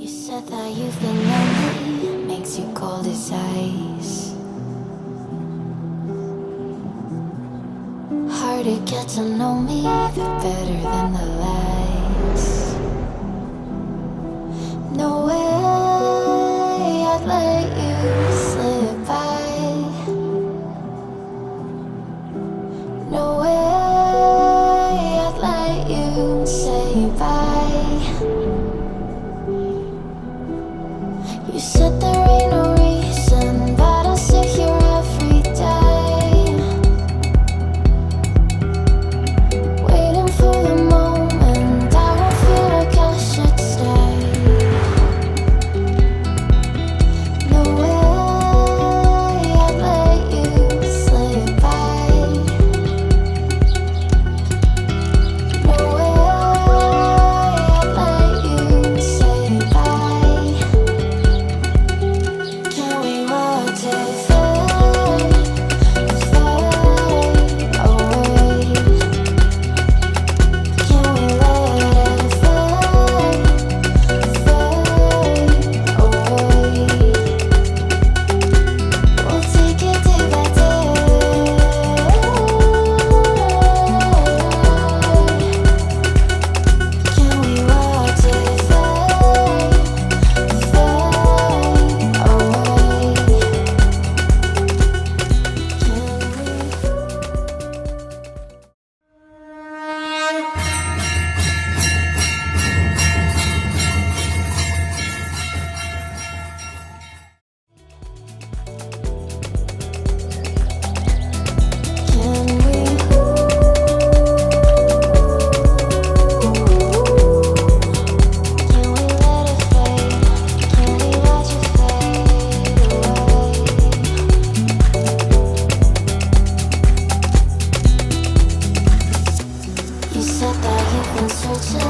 You said that you've been lonely, makes you cold as ice. Hard to get to know me, but better than the lights. No way I'd let you slip by. No way I'd let you say bye. You said there ain't no reason, but I'll sit here every day, waiting for the moment I won't feel like I should stay. No way I'd let you slip by. No way I'd let you say bye. Can we watch it fade, fade away? Can we let it fade, fade away? We'll take it day by day. Can we watch it fade, fade away? Can we let it fade? Can we watch it fade away? You said that you've been searching